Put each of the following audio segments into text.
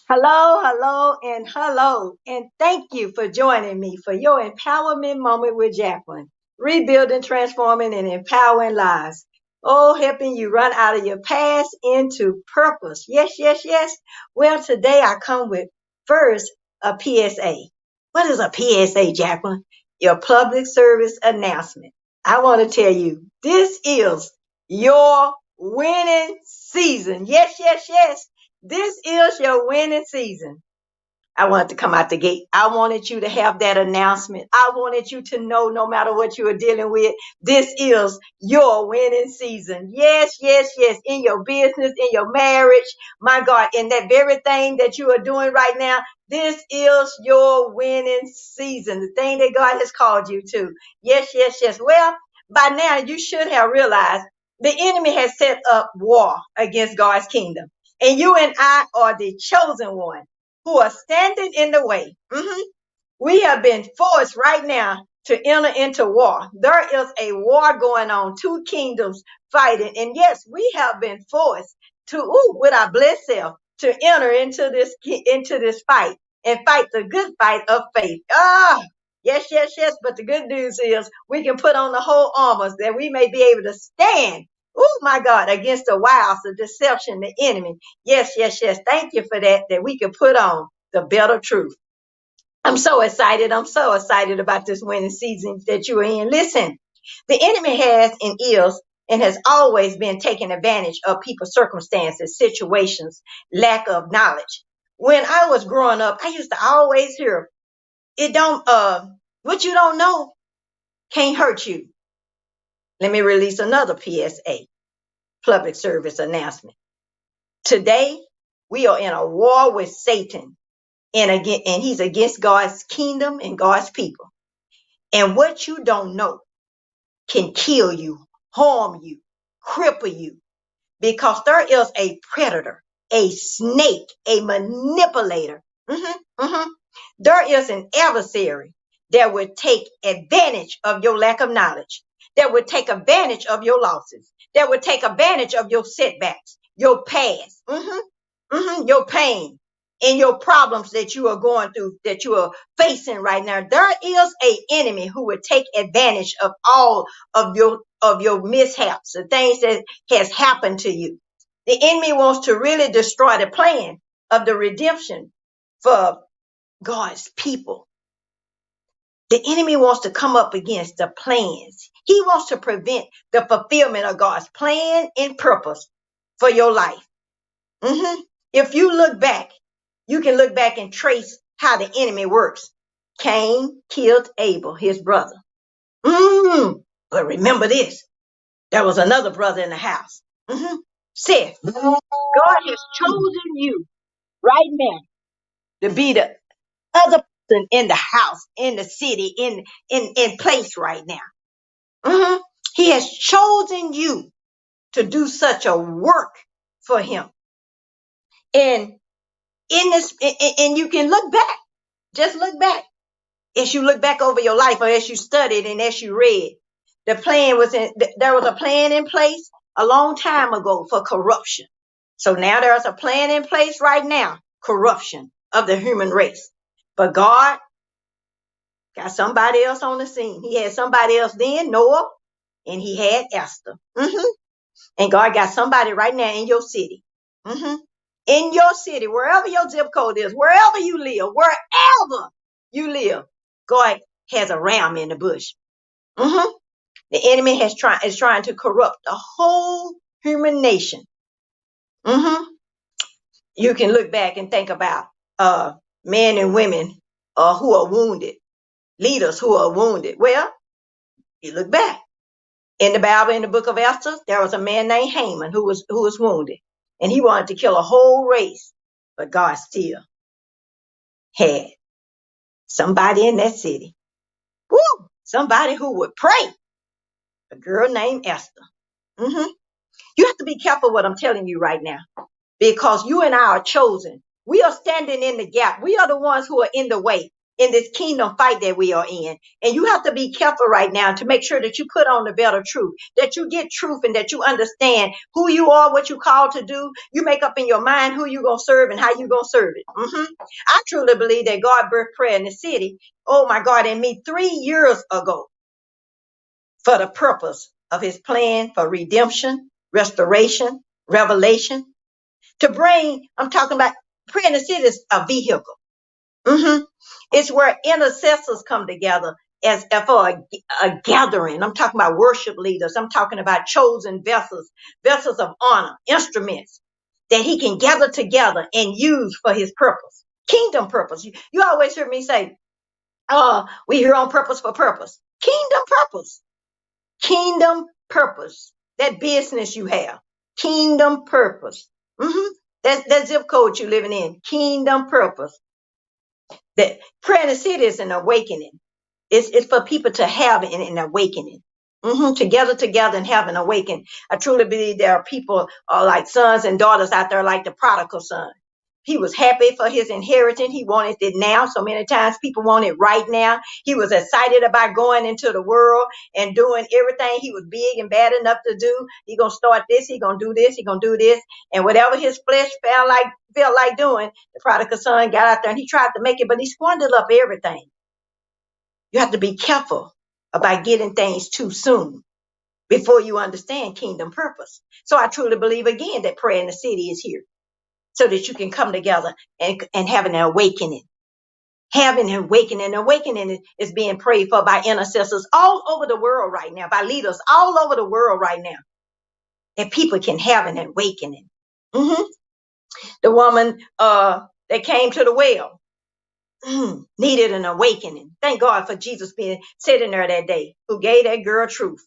Hello, hello, and hello. And thank you for joining me for your empowerment moment with Jacqueline. Rebuilding, transforming, and empowering lives. Oh, helping you run out of your past into purpose. Yes, yes, yes. Well, today I come with first a PSA. What is a PSA, Jacqueline? Your public service announcement. I want to tell you, this is your winning season. Yes, yes, yes. This is your winning season. I wanted to come out the gate. I wanted you to have that announcement. I wanted you to know no matter what you are dealing with, this is your winning season. Yes, yes, yes. In your business, in your marriage, my God, in that very thing that you are doing right now, this is your winning season. The thing that God has called you to. Yes, yes, yes. Well, by now you should have realized the enemy has set up war against God's kingdom. And you and I are the chosen one who are standing in the way. We have been forced right now to enter into war. There is a war going on, two kingdoms fighting. And yes, we have been forced to, with our blessed self, to enter into this fight and fight the good fight of faith. Yes, yes, yes. But the good news is we can put on the whole armor that we may be able to stand. Oh my God, against the wiles, the deception, the enemy. Yes, yes, yes. Thank you for that we can put on the belt of truth. I'm so excited. I'm so excited about this winning season that you're in. Listen, the enemy has and is and has always been taking advantage of people's circumstances, situations, lack of knowledge. When I was growing up, I used to always hear, what you don't know can't hurt you. Let me release another PSA, public service announcement. Today, we are in a war with Satan and he's against God's kingdom and God's people. And what you don't know can kill you, harm you, cripple you, because there is a predator, a snake, a manipulator. There is an adversary that would take advantage of your lack of knowledge, that would take advantage of your losses, that would take advantage of your setbacks, your past, your pain, and your problems that you are going through, that you are facing right now. There is a enemy who would take advantage of all of your mishaps, the things that has happened to you. The enemy wants to really destroy the plan of the redemption for God's people. The enemy wants to come up against the plans. He wants to prevent the fulfillment of God's plan and purpose for your life. If you look back, you can look back and trace how the enemy works. Cain killed Abel, his brother. But remember this. There was another brother in the house. Seth. God has chosen you right now to be the other person in the house, in the city, in place right now. He has chosen you to do such a work for him. And and you can look back. Just look back. As you look back over your life, or as you studied and as you read, there was a plan in place a long time ago for corruption. So now there's a plan in place right now, corruption of the human race. But God got somebody else on the scene. He had somebody else then, Noah, and he had Esther. And God got somebody right now in your city. In your city, wherever your zip code is, wherever you live, God has a ram in the bush. The enemy is trying to corrupt the whole human nation. You can look back and think about men and women who are wounded, leaders who are wounded. Well, you look back. In the Bible, in the book of Esther, there was a man named Haman who was wounded. And he wanted to kill a whole race. But God still had somebody in that city. somebody who would pray. A girl named Esther. Mm-hmm. You have to be careful what I'm telling you right now, because you and I are chosen. We are standing in the gap. We are the ones who are in the way in this kingdom fight that we are in. And you have to be careful right now to make sure that you put on the belt of truth, that you get truth, and that you understand who you are, what you called to do. You make up in your mind who you're going to serve and how you're going to serve it. I truly believe that God birthed prayer in the city, oh my God, in me 3 years ago, for the purpose of his plan for redemption, restoration, revelation. To bring, I'm talking about prayer in the city is a vehicle. It's where intercessors come together as for a gathering. I'm talking about worship leaders. I'm talking about chosen vessels, vessels of honor, instruments that he can gather together and use for his purpose, kingdom purpose. You always hear me say, oh, we here on purpose for purpose. Kingdom purpose. Kingdom purpose. That business you have. Kingdom purpose. That zip code you're living in. Kingdom purpose. That prayer in the city is an awakening. It's for people to have an awakening. Together and have an awakening. I truly believe there are people like sons and daughters out there like the prodigal son. He was happy for his inheritance. He wanted it now. So many times people want it right now. He was excited about going into the world and doing everything he was big and bad enough to do. He gonna start this. He gonna do this. He gonna do this. And whatever his flesh felt like doing, the prodigal son got out there and he tried to make it, but he squandered up everything. You have to be careful about getting things too soon before you understand kingdom purpose. So I truly believe again that prayer in the city is here so that you can come together and have an awakening. Having an awakening. Awakening is being prayed for by intercessors all over the world right now, by leaders all over the world right now, that people can have an awakening. The woman that came to the well needed an awakening. Thank God for Jesus being sitting there that day, who gave that girl truth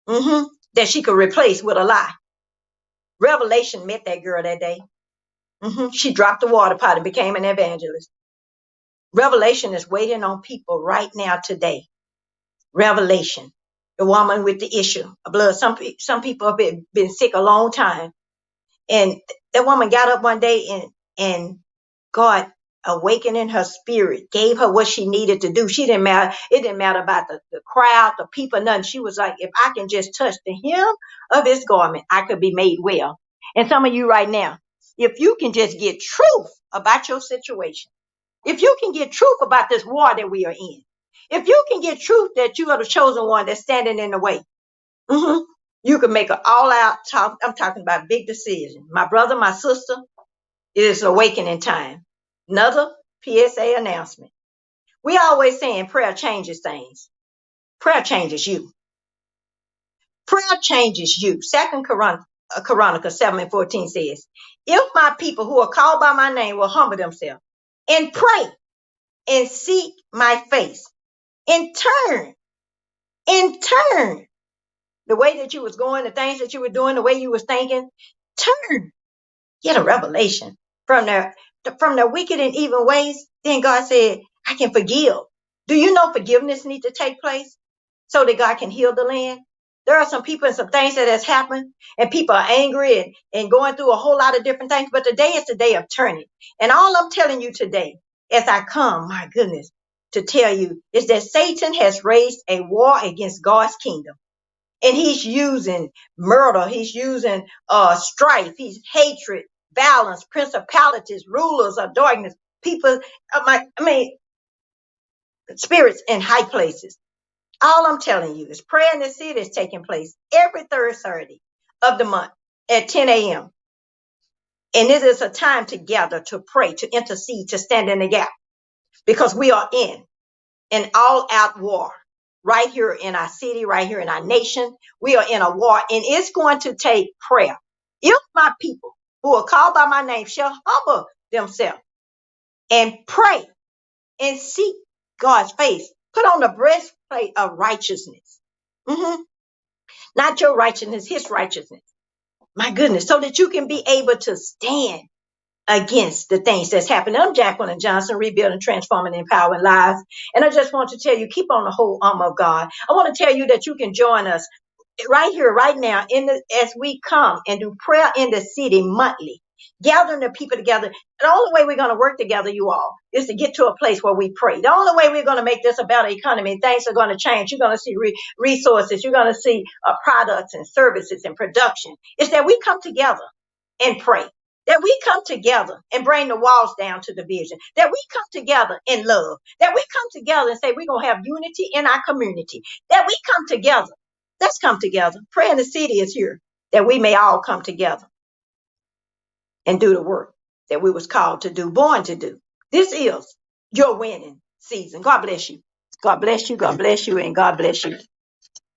that she could replace with a lie. Revelation met that girl that day. She dropped the water pot and became an evangelist. Revelation is waiting on people right now today. Revelation. The woman with the issue of blood. Some people have been sick a long time. And that woman got up one day and God awakening her spirit, gave her what she needed to do. It didn't matter about the crowd, the people, nothing. She was like, if I can just touch the hem of his garment, I could be made well. And some of you right now, if you can just get truth about your situation, if you can get truth about this war that we are in, if you can get truth that you are the chosen one that's standing in the way, you can make an all-out talk. I'm talking about big decision. My brother, my sister, it is awakening time. Another PSA announcement. We always saying prayer changes things. Prayer changes you. Prayer changes you. Second Chronicles 7:14 says, if my people who are called by my name will humble themselves and pray and seek my face and turn, the way that you was going, the things that you were doing, the way you was thinking, turn, get a revelation from their wicked and evil ways. Then God said, I can forgive. Do you know forgiveness needs to take place so that God can heal the land? There are some people and some things that has happened, and people are angry and going through a whole lot of different things. But today is the day of turning. And all I'm telling you today, as I come, my goodness, to tell you is that Satan has raised a war against God's kingdom. And he's using murder. He's using strife. He's hatred, violence, principalities, rulers of darkness, people, spirits in high places. All I'm telling you is prayer in the city is taking place every third Saturday of the month at 10 a.m. And it is a time to gather, to pray, to intercede, to stand in the gap, because we are in an all-out war right here in our city, right here in our nation. We are in a war, and it's going to take prayer. If my people who are called by my name shall humble themselves and pray and seek God's face, put on the breastplate of righteousness. Not your righteousness, his righteousness. My goodness, so that you can be able to stand. against the things that's happening. I'm Jacqueline Johnson, rebuilding, transforming, empowering lives. And I just want to tell you, keep on the whole armor of God. I want to tell you that you can join us right here, right now, as we come and do prayer in the city monthly, gathering the people together. The only way we're going to work together, you all, is to get to a place where we pray. The only way we're going to make this a better economy, things are going to change. You're going to see resources. You're going to see products and services and production. Is that we come together and pray. That we come together and bring the walls down to the vision. That we come together in love. That we come together and say we're going to have unity in our community. That we come together. Let's come together. Prayer in the city is here. That we may all come together and do the work that we was called to do, born to do. This is your winning season. God bless you. God bless you. God bless you. And God bless you.